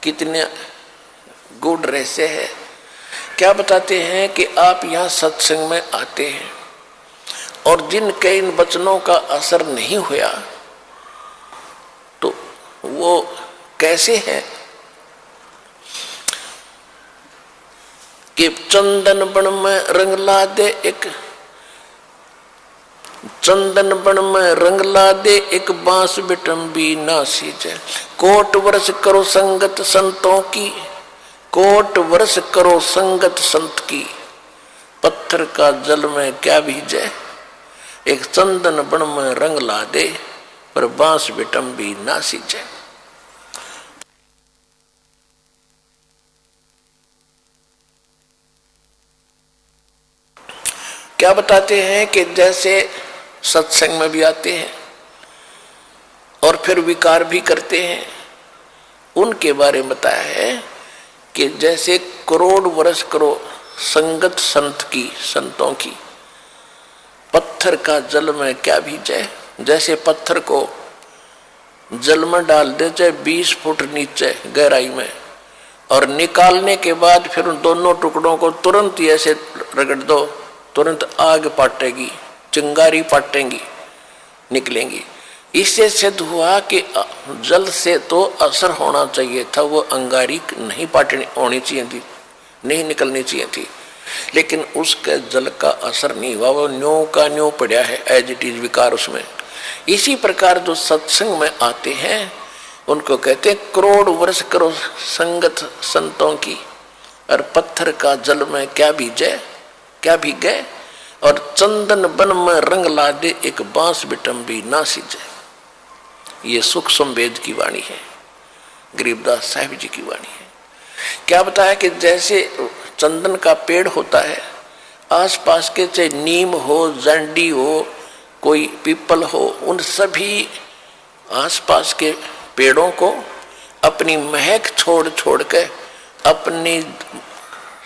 कितने गूढ़ रहस्य है। क्या बताते हैं कि आप यहाँ सत्संग में आते हैं और जिनके इन वचनों का असर नहीं हुआ तो वो कैसे है कि चंदन बन में रंग ला दे एक, चंदन बन में रंग ला दे एक बांस बिटम्बी ना सींचे। कोट वर्ष करो संगत संतों की, कोट वर्ष करो संगत संत की, पत्थर का जल में क्या भीजे। एक चंदन बन में रंग ला दे पर बांस बिटम्बी ना सींचे। क्या बताते हैं कि जैसे सत्संग में भी आते हैं और फिर विकार भी करते हैं, उनके बारे में बताया है कि जैसे करोड़ वर्ष करो संगत संत की, संतों की, पत्थर का जल में क्या भीजे। जैसे पत्थर को जल में डाल दे चाहे 20 फुट नीचे गहराई में और निकालने के बाद फिर उन दोनों टुकड़ों को तुरंत ही ऐसे रगड़ दो, तुरंत आग पाटेगी, चिंगारी पाटेंगी, निकलेंगी। इससे सिद्ध हुआ कि जल से तो असर होना चाहिए था, वो अंगारी नहीं पाटनी होनी चाहिए थी, नहीं निकलनी चाहिए थी, लेकिन उसके जल का असर नहीं हुआ, वो न्यों का न्यों पड़ा है, एज इट इज विकार उसमें। इसी प्रकार जो सत्संग में आते हैं उनको कहते हैं करोड़ वर्ष करो संगत संतों की और पत्थर का जल में क्या भीजे, क्या भीगे। और चंदन बन में रंग ला दे एक बांस बिटम्बी ना सींचे। ये सुख संवेद की वाणी है, गरीबदास साहिब जी की वाणी है। क्या बताया कि जैसे चंदन का पेड़ होता है, आसपास के चाहे नीम हो, जंडी हो, कोई पीपल हो, उन सभी आसपास के पेड़ों को अपनी महक छोड़ छोड़ के अपनी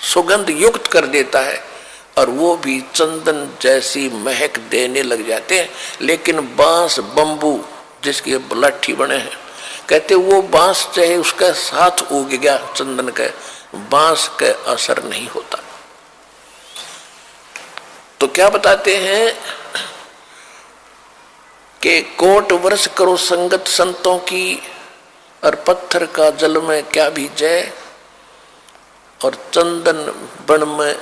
सुगंध युक्त कर देता है और वो भी चंदन जैसी महक देने लग जाते हैं। लेकिन बांस बंबू जिसकी लाठी बने हैं, कहते वो बांस चाहे उसका साथ उग गया चंदन का, बांस का असर नहीं होता। तो क्या बताते हैं कि कोट वर्ष करो संगत संतों की और पत्थर का जल में क्या भीजे और चंदन बन में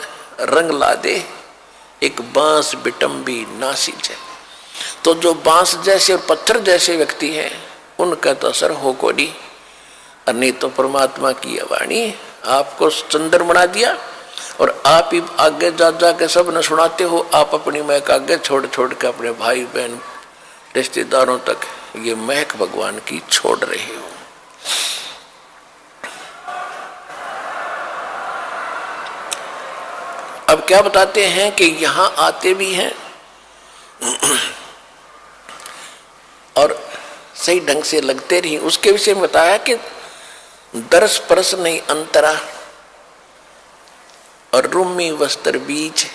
रंग ला दे एक बांस बिटम्बी ना सींचे। तो जो बांस जैसे और पत्थर जैसे व्यक्ति हैं उनका तो असर हो को नहीं, और नहीं तो परमात्मा की वाणी आपको चंदन बना दिया और आप ही आगे जा जा के सब न सुनाते हो। आप अपनी महक आगे छोड़ छोड़ के अपने भाई बहन रिश्तेदारों तक ये महक भगवान की छोड़ रहे हो। अब क्या बताते हैं कि यहां आते भी हैं और सही ढंग से लगते नहीं। उसके विषय में बताया कि दरस परस नहीं अंतरा और रूमी वस्त्र बीज।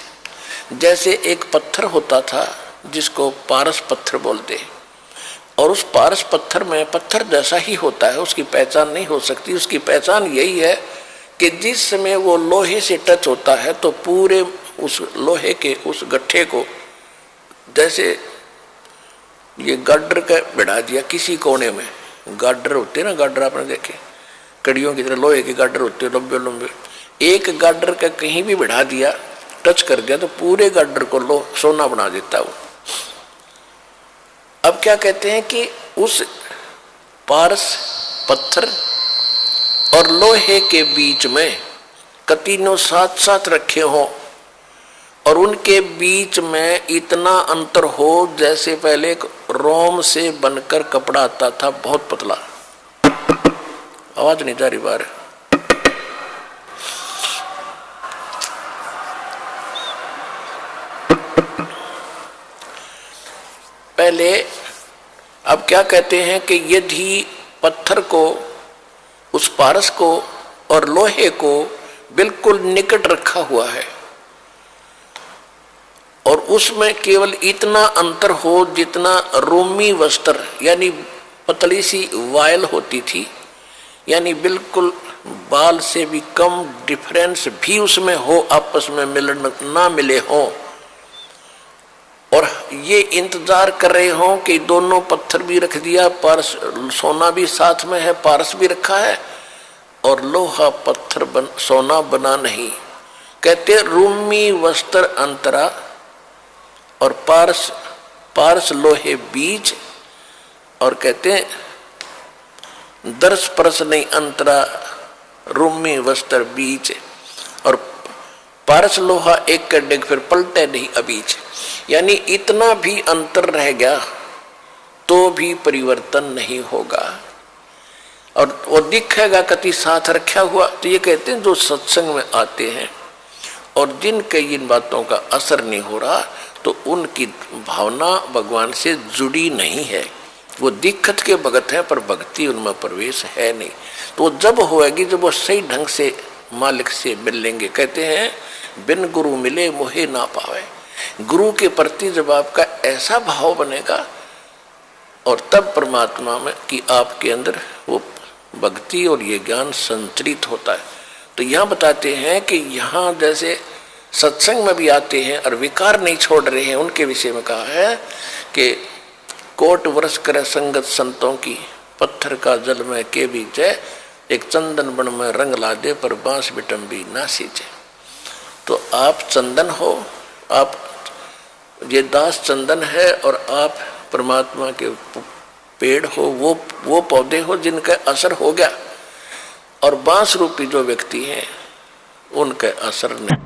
जैसे एक पत्थर होता था जिसको पारस पत्थर बोलते, और उस पारस पत्थर में पत्थर जैसा ही होता है, उसकी पहचान नहीं हो सकती। उसकी पहचान यही है कि जिस समय वो लोहे से टच होता है तो पूरे उस लोहे के उस गट्ठे को, जैसे ये गाडर का बिठा दिया किसी कोने में, गाडर होते हैं ना, गाडर आपने देखे कड़ियों की तरह लोहे के गाडर होते हैं लंबे लंबे, एक गाडर का कहीं भी बिठा दिया, टच कर दिया तो पूरे गाडर को सोना बना देता है वो। अब क्या कहते हैं कि उस पारस पत्थर और लोहे के बीच में कतीनों साथ साथ रखे हो और उनके बीच में इतना अंतर हो जैसे पहले एक रोम से बनकर कपड़ा आता था, बहुत पतला। आवाज नहीं जा रही बाहर। पहले अब क्या कहते हैं कि यदि पत्थर को, उस पारस को और लोहे को बिल्कुल निकट रखा हुआ है और उसमें केवल इतना अंतर हो जितना रोमी वस्त्र यानी पतली सी वायल होती थी, यानी बिल्कुल बाल से भी कम डिफरेंस भी उसमें हो, आपस में मिलन ना मिले हो, और ये इंतजार कर रहे हो कि दोनों पत्थर भी रख दिया, पारस सोना भी साथ में है, पारस भी रखा है, और लोहा पत्थर सोना बना नहीं। कहते रूमी वस्त्र अंतरा, और पारस लोहे बीज, और कहते दर्श परस नहीं अंतरा रूमी वस्त्र बीज, और पारस लोहा एक कर डेग फिर पलटे नहीं अबीज। यानी इतना भी अंतर रह गया तो भी परिवर्तन नहीं होगा, और वो दिखेगा कति साथ रखा हुआ। तो ये कहते हैं जो सत्संग में आते हैं और जिनके इन बातों का असर नहीं हो रहा, तो उनकी भावना भगवान से जुड़ी नहीं है। वो दिक्कत के भगत है पर भक्ति उनमें प्रवेश है नहीं। तो जब होएगी जब वो सही ढंग से मालिक से मिल लेंगे। कहते हैं बिन गुरु मिले मोहे ना पावे। गुरु के प्रति जब आपका ऐसा भाव बनेगा, और तब परमात्मा में कि आपके अंदर वो भक्ति और ये ज्ञान संतरित होता है। तो यहाँ बताते हैं कि यहाँ जैसे सत्संग में भी आते हैं और विकार नहीं छोड़ रहे हैं, उनके विषय में कहा है कि कोट वर्ष करे संगत संतों की, पत्थर का जल में के बीच है, एक चंदन बन में रंग ला दे पर बांस बिटम्बी ना सींचे। तो आप चंदन हो, आप ये दास चंदन है, और आप परमात्मा के पेड़ हो, वो पौधे हो जिनका असर हो गया, और बांस रूपी जो व्यक्ति हैं उनका असर नहीं।